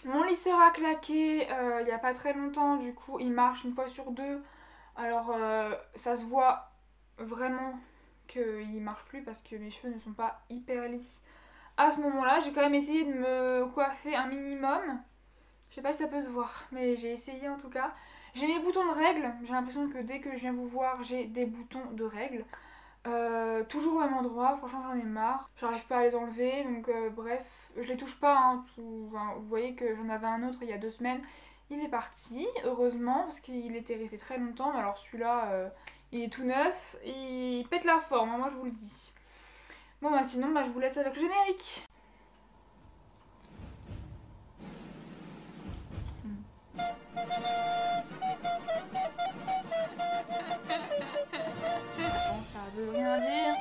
Mon lisseur a claqué il n'y a pas très longtemps, du coup il marche une fois sur deux. Alors ça se voit vraiment qu'il marche plus parce que mes cheveux ne sont pas hyper lisses. À ce moment-là, j'ai quand même essayé de me coiffer un minimum. Je sais pas si ça peut se voir, mais j'ai essayé en tout cas. J'ai mes boutons de règles. J'ai l'impression que dès que je viens vous voir, j'ai des boutons de règles. Toujours au même endroit, franchement j'en ai marre. J'arrive pas à les enlever, donc bref, je les touche pas. Hein, enfin, vous voyez que j'en avais un autre il y a 2 semaines. Il est parti, heureusement, parce qu'il était resté très longtemps. Mais alors celui-là, il est tout neuf et il pète la forme, hein, moi je vous le dis. Bon bah sinon, bah, je vous laisse avec le générique. Bon, ça veut rien dire.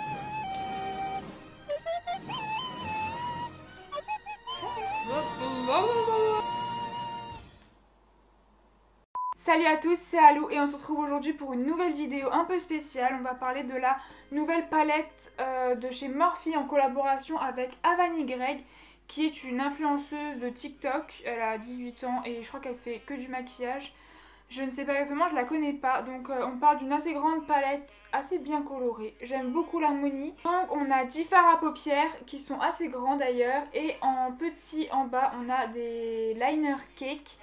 Salut à tous, c'est Alou et on se retrouve aujourd'hui pour une nouvelle vidéo un peu spéciale. On va parler de la nouvelle palette de chez Morphe en collaboration avec Avani Greg, qui est une influenceuse de TikTok. Elle a 18 ans et je crois qu'elle fait que du maquillage. Je ne sais pas exactement, je la connais pas. Donc on parle d'une assez grande palette, assez bien colorée. J'aime beaucoup l'harmonie. Donc on a 10 fards à paupières qui sont assez grands d'ailleurs. Et en petit en bas on a des liner cake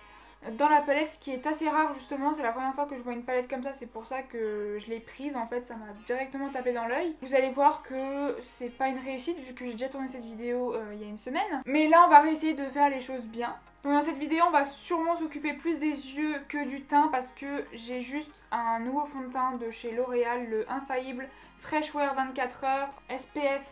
dans la palette, ce qui est assez rare justement. C'est la première fois que je vois une palette comme ça, c'est pour ça que je l'ai prise. En fait ça m'a directement tapé dans l'œil. Vous allez voir que c'est pas une réussite vu que j'ai déjà tourné cette vidéo il y a une semaine. Mais là on va réessayer de faire les choses bien. Donc dans cette vidéo on va sûrement s'occuper plus des yeux que du teint parce que j'ai juste un nouveau fond de teint de chez L'Oréal, le Infaillible Fresh Wear 24 heures SPF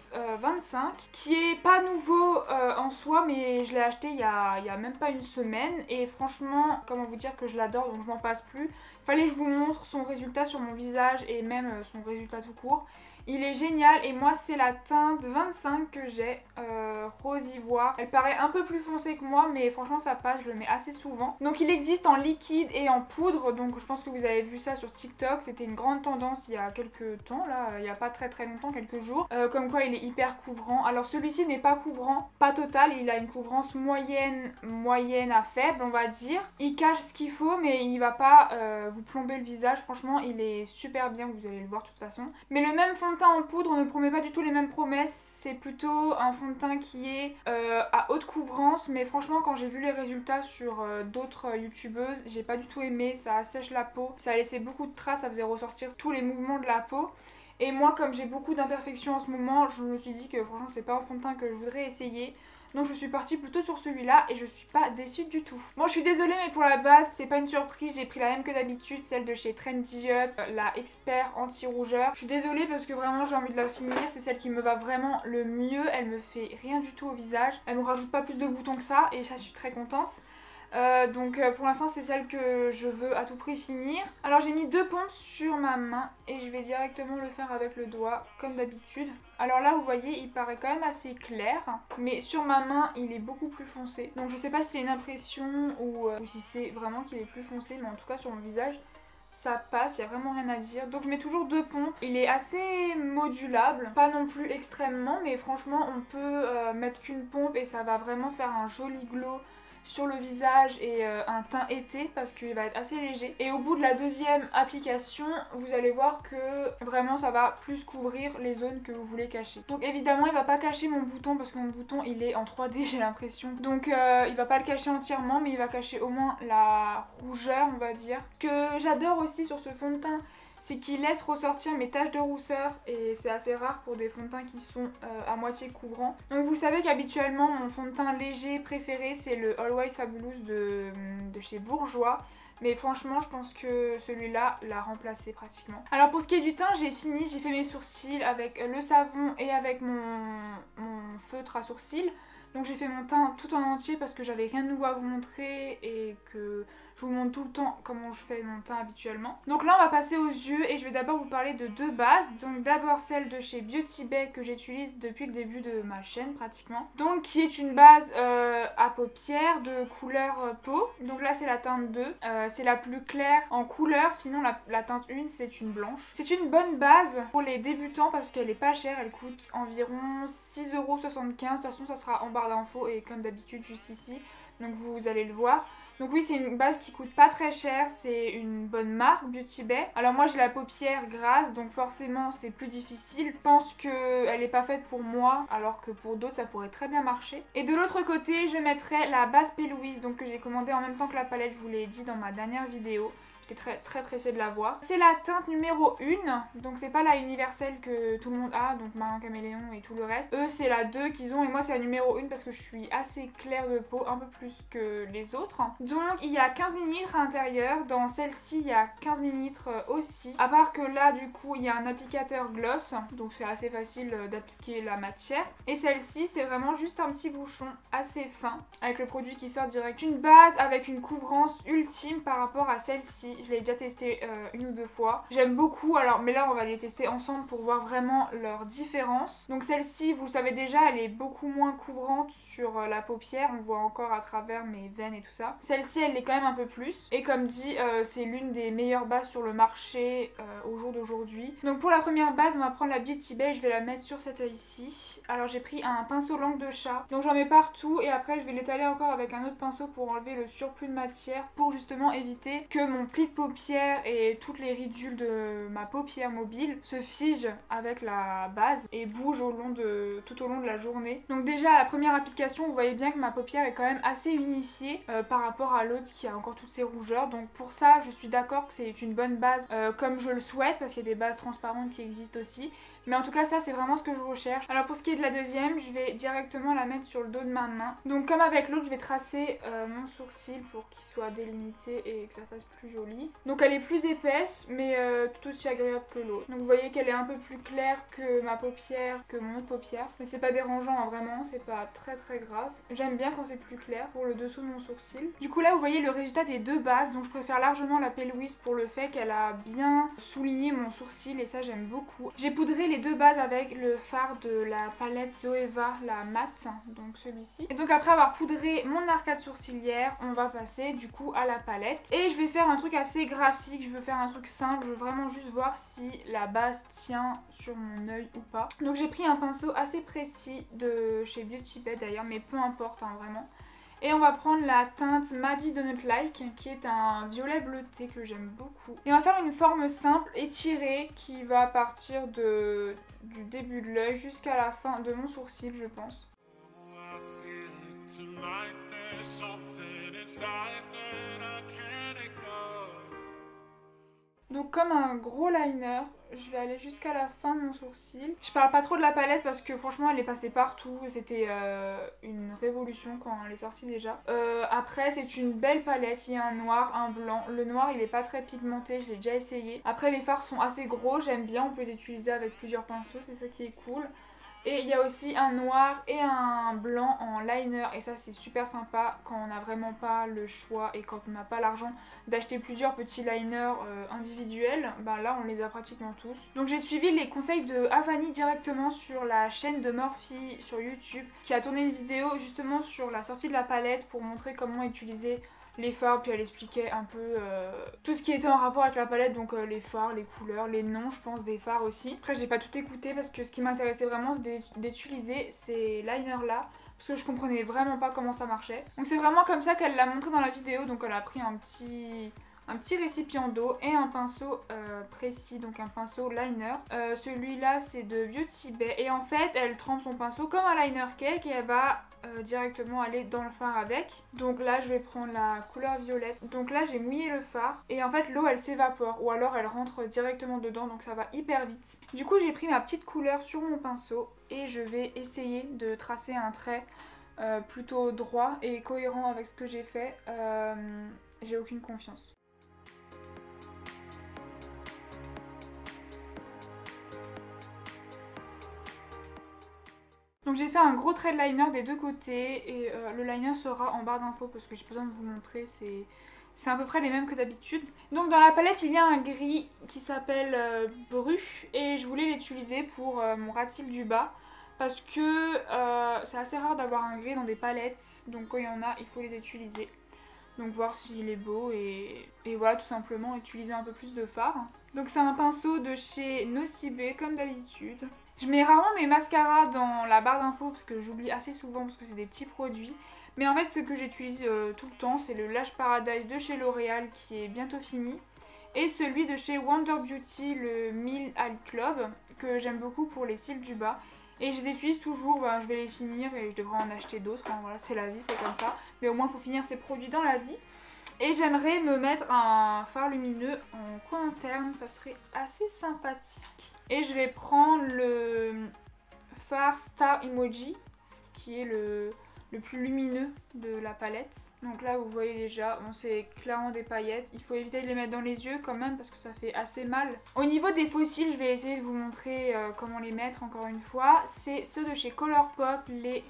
25, qui est pas nouveau en soi, mais je l'ai acheté il y a même pas une semaine et franchement comment vous dire que je l'adore, donc je m'en passe plus. Fallait que je vous montre son résultat sur mon visage et même son résultat tout court. Il est génial et moi c'est la teinte 25 que j'ai, rose ivoire. Elle paraît un peu plus foncée que moi mais franchement ça passe, je le mets assez souvent. Donc il existe en liquide et en poudre, donc je pense que vous avez vu ça sur TikTok. C'était une grande tendance il y a quelques temps, là, il n'y a pas très longtemps, quelques jours. Comme quoi il est hyper couvrant. Alors celui-ci n'est pas couvrant, pas total, il a une couvrance moyenne à faible on va dire. Il cache ce qu'il faut mais il va pas vous plomber le visage, franchement il est super bien, vous allez le voir de toute façon. Mais le même fond de teint en poudre ne promet pas du tout les mêmes promesses. C'est plutôt un fond de teint qui est à haute couvrance, mais franchement quand j'ai vu les résultats sur d'autres youtubeuses, j'ai pas du tout aimé, ça assèche la peau, ça a laissé beaucoup de traces, ça faisait ressortir tous les mouvements de la peau. Et moi comme j'ai beaucoup d'imperfections en ce moment, je me suis dit que franchement c'est pas un fond de teint que je voudrais essayer. Donc je suis partie plutôt sur celui-là et je suis pas déçue du tout. Bon je suis désolée mais pour la base c'est pas une surprise, j'ai pris la même que d'habitude, celle de chez Trendy Up, la Expert anti-rougeur. Je suis désolée parce que vraiment j'ai envie de la finir, c'est celle qui me va vraiment le mieux, elle me fait rien du tout au visage, elle me rajoute pas plus de boutons que ça et ça je suis très contente. Donc pour l'instant c'est celle que je veux à tout prix finir. Alors j'ai mis 2 pompes sur ma main et je vais directement le faire avec le doigt comme d'habitude. Alors là vous voyez il paraît quand même assez clair, mais sur ma main il est beaucoup plus foncé. Donc je sais pas si c'est une impression ou si c'est vraiment qu'il est plus foncé, mais en tout cas sur mon visage ça passe, il n'y a vraiment rien à dire. Donc je mets toujours 2 pompes. Il est assez modulable, pas non plus extrêmement, mais franchement on peut mettre qu'une pompe et ça va vraiment faire un joli glow sur le visage et un teint été parce qu'il va être assez léger. Et au bout de la deuxième application, vous allez voir que vraiment ça va plus couvrir les zones que vous voulez cacher. Donc évidemment il va pas cacher mon bouton parce que mon bouton il est en 3D j'ai l'impression. Donc il va pas le cacher entièrement mais il va cacher au moins la rougeur on va dire. Ce que j'adore aussi sur ce fond de teint, c'est qu'il laisse ressortir mes taches de rousseur et c'est assez rare pour des fonds de teint qui sont à moitié couvrants. Donc vous savez qu'habituellement mon fond de teint léger préféré c'est le Always Fabulous de chez Bourjois. Mais franchement je pense que celui-là l'a remplacé pratiquement. Alors pour ce qui est du teint j'ai fini, j'ai fait mes sourcils avec le savon et avec mon feutre à sourcils. Donc j'ai fait mon teint tout en entier parce que j'avais rien de nouveau à vous montrer et que je vous montre tout le temps comment je fais mon teint habituellement. Donc là on va passer aux yeux et je vais d'abord vous parler de 2 bases. Donc d'abord celle de chez Beauty Bay que j'utilise depuis le début de ma chaîne pratiquement. Donc qui est une base à paupières de couleur peau. Donc là c'est la teinte 2, c'est la plus claire en couleur, sinon la teinte 1 c'est une blanche. C'est une bonne base pour les débutants parce qu'elle est pas chère, elle coûte environ 6,75€. De toute façon ça sera en barre d'infos et comme d'habitude juste ici. donc vous allez le voir. Donc oui, c'est une base qui coûte pas très cher, c'est une bonne marque, Beauty Bay. Alors moi j'ai la paupière grasse, donc forcément c'est plus difficile. Je pense qu'elle est pas faite pour moi, alors que pour d'autres ça pourrait très bien marcher. Et de l'autre côté, je mettrai la base P. Louise, donc que j'ai commandée en même temps que la palette, je vous l'ai dit dans ma dernière vidéo. J'étais très pressée de la voir. C'est la teinte numéro 1, donc c'est pas la universelle que tout le monde a, donc Marron Caméléon et tout le reste. Eux c'est la 2 qu'ils ont et moi c'est la numéro 1 parce que je suis assez claire de peau, un peu plus que les autres. Donc il y a 15 ml à l'intérieur, dans celle-ci il y a 15 ml aussi. À part que là du coup il y a un applicateur gloss, donc c'est assez facile d'appliquer la matière. Et celle-ci c'est vraiment juste un petit bouchon assez fin avec le produit qui sort direct. Une base avec une couvrance ultime par rapport à celle-ci. Je l'ai déjà testé une ou deux fois. J'aime beaucoup, alors mais là on va les tester ensemble pour voir vraiment leur différence. Donc celle-ci, vous le savez déjà, elle est beaucoup moins couvrante sur la paupière. On voit encore à travers mes veines et tout ça. Celle-ci, elle l'est quand même un peu plus. Et comme dit, c'est l'une des meilleures bases sur le marché au jour d'aujourd'hui. Donc pour la première base, on va prendre la Beauty Bay. Je vais la mettre sur cette œil-ci. Alors j'ai pris un pinceau langue de chat. Donc j'en mets partout et après je vais l'étaler encore avec un autre pinceau pour enlever le surplus de matière pour justement éviter que mon pli de paupière et toutes les ridules de ma paupière mobile se figent avec la base et bougent tout au long de la journée. Donc déjà à la première application, vous voyez bien que ma paupière est quand même assez unifiée par rapport à l'autre qui a encore toutes ces rougeurs. Donc pour ça, je suis d'accord que c'est une bonne base comme je le souhaite parce qu'il y a des bases transparentes qui existent aussi. Mais en tout cas ça c'est vraiment ce que je recherche. Alors pour ce qui est de la deuxième, je vais directement la mettre sur le dos de ma main. Donc comme avec l'autre, je vais tracer mon sourcil pour qu'il soit délimité et que ça fasse plus joli. Donc elle est plus épaisse mais tout aussi agréable que l'autre. Donc vous voyez qu'elle est un peu plus claire que ma paupière, que mon autre paupière. Mais c'est pas dérangeant hein, vraiment, c'est pas très grave. J'aime bien quand c'est plus clair pour le dessous de mon sourcil. Du coup là vous voyez le résultat des deux bases. Donc je préfère largement la P. Louise pour le fait qu'elle a bien souligné mon sourcil et ça j'aime beaucoup. J'ai poudré les deux bases avec le fard de la palette Zoeva, la mat, donc celui-ci. Et donc après avoir poudré mon arcade sourcilière, on va passer du coup à la palette. Et je vais faire un truc assez graphique, je veux faire un truc simple, je veux vraiment juste voir si la base tient sur mon œil ou pas. Donc j'ai pris un pinceau assez précis de chez Beauty Bay d'ailleurs, mais peu importe hein, vraiment. Et on va prendre la teinte Maddie Donut Like qui est un violet bleuté que j'aime beaucoup. Et on va faire une forme simple étirée qui va partir du début de l'œil jusqu'à la fin de mon sourcil je pense. Donc comme un gros liner, je vais aller jusqu'à la fin de mon sourcil. Je parle pas trop de la palette parce que franchement elle est passée partout. C'était une révolution quand elle est sortie déjà. Après c'est une belle palette, il y a un noir, un blanc. Le noir il est pas très pigmenté, je l'ai déjà essayé. Après les fards sont assez gros, j'aime bien, on peut les utiliser avec plusieurs pinceaux, c'est ça qui est cool. Et il y a aussi un noir et un blanc en liner et ça c'est super sympa quand on n'a vraiment pas le choix et quand on n'a pas l'argent d'acheter plusieurs petits liners individuels. Bah là on les a pratiquement tous. Donc j'ai suivi les conseils de Avani directement sur la chaîne de Morphe sur YouTube qui a tourné une vidéo justement sur la sortie de la palette pour montrer comment utiliser les fards, puis elle expliquait un peu tout ce qui était en rapport avec la palette, donc les fards, les couleurs, les noms je pense des fards aussi. Après j'ai pas tout écouté parce que ce qui m'intéressait vraiment c'est d'utiliser ces liners là parce que je comprenais vraiment pas comment ça marchait. Donc c'est vraiment comme ça qu'elle l'a montré dans la vidéo, donc elle a pris un petit récipient d'eau et un pinceau précis, donc un pinceau liner. Celui-là c'est de Beauty Bay et en fait elle trempe son pinceau comme un liner cake et elle va directement aller dans le fard avec. Donc là je vais prendre la couleur violette. Donc là j'ai mouillé le fard et en fait l'eau elle s'évapore ou alors elle rentre directement dedans donc ça va hyper vite. Du coup j'ai pris ma petite couleur sur mon pinceau et je vais essayer de tracer un trait plutôt droit et cohérent avec ce que j'ai fait. J'ai aucune confiance. Donc j'ai fait un gros trait de liner des deux côtés et le liner sera en barre d'infos parce que j'ai besoin de vous montrer, c'est à peu près les mêmes que d'habitude. Donc dans la palette il y a un gris qui s'appelle Bru et je voulais l'utiliser pour mon ras-de-cils du bas parce que c'est assez rare d'avoir un gris dans des palettes, donc quand il y en a il faut les utiliser. Donc voir s'il est beau et voilà tout simplement utiliser un peu plus de fard. Donc c'est un pinceau de chez Nocibé comme d'habitude. Je mets rarement mes mascaras dans la barre d'infos parce que j'oublie assez souvent parce que c'est des petits produits. Mais en fait ce que j'utilise tout le temps c'est le Lash Paradise de chez L'Oréal qui est bientôt fini. Et celui de chez Wonder Beauty, le Mille Eye Club, que j'aime beaucoup pour les cils du bas. Et je les utilise toujours, ben, je vais les finir et je devrais en acheter d'autres. Enfin, voilà, c'est la vie, c'est comme ça. Mais au moins, il faut finir ses produits dans la vie. Et j'aimerais me mettre un fard lumineux en coin interne, ça serait assez sympathique. Et je vais prendre le fard Star Emoji, qui est le plus lumineux de la palette. Donc là vous voyez déjà, bon, c'est clairement des paillettes. Il faut éviter de les mettre dans les yeux quand même parce que ça fait assez mal. Au niveau des faux cils, je vais essayer de vous montrer comment les mettre encore une fois. C'est ceux de chez Colourpop, les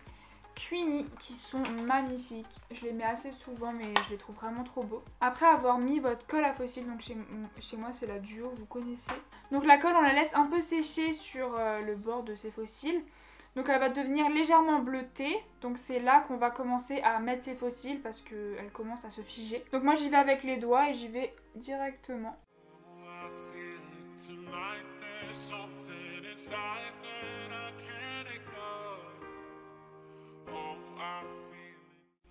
Queenie, qui sont magnifiques. Je les mets assez souvent mais je les trouve vraiment trop beaux. Après avoir mis votre colle à faux cils, donc chez moi c'est la Duo, vous connaissez. Donc la colle on la laisse un peu sécher sur le bord de ces faux cils. Donc elle va devenir légèrement bleutée, donc c'est là qu'on va commencer à mettre ses faux cils parce qu'elle commence à se figer. Donc moi j'y vais avec les doigts et j'y vais directement.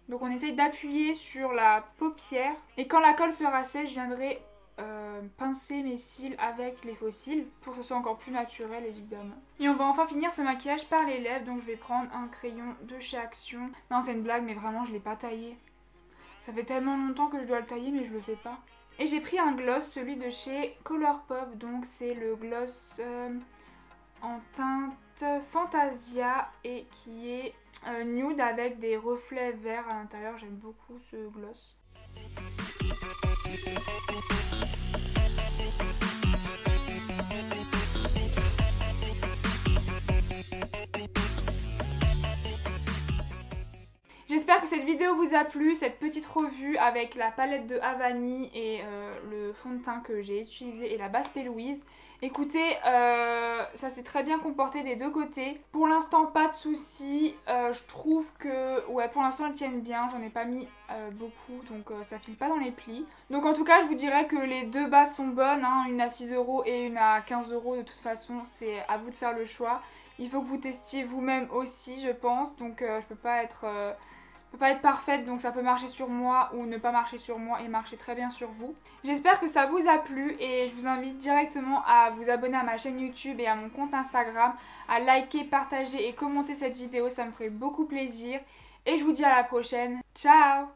Donc on essaye d'appuyer sur la paupière et quand la colle sera sèche, je viendrai pincer mes cils avec les faux cils pour que ce soit encore plus naturel évidemment. Et on va enfin finir ce maquillage par les lèvres, donc je vais prendre un crayon de chez Action. Non c'est une blague mais vraiment je l'ai pas taillé. Ça fait tellement longtemps que je dois le tailler mais je le fais pas. Et j'ai pris un gloss, celui de chez Colourpop, donc c'est le gloss en teinte Fantasia et qui est nude avec des reflets verts à l'intérieur. J'aime beaucoup ce gloss. J'espère que cette vidéo vous a plu, cette petite revue avec la palette de Havani et le fond de teint que j'ai utilisé et la base P. Louise. Écoutez, ça s'est très bien comporté des deux côtés. Pour l'instant, pas de soucis. Je trouve que, ouais, pour l'instant, elles tiennent bien. J'en ai pas mis beaucoup, donc ça file pas dans les plis. Donc en tout cas, je vous dirais que les deux bases sont bonnes, hein, une à 6 € et une à 15 €. De toute façon, c'est à vous de faire le choix. Il faut que vous testiez vous-même aussi, je pense. Donc je peux pas être parfaite, donc ça peut marcher sur moi ou ne pas marcher sur moi et marcher très bien sur vous. J'espère que ça vous a plu et je vous invite directement à vous abonner à ma chaîne YouTube et à mon compte Instagram, à liker, partager et commenter cette vidéo, ça me ferait beaucoup plaisir. Et je vous dis à la prochaine. Ciao!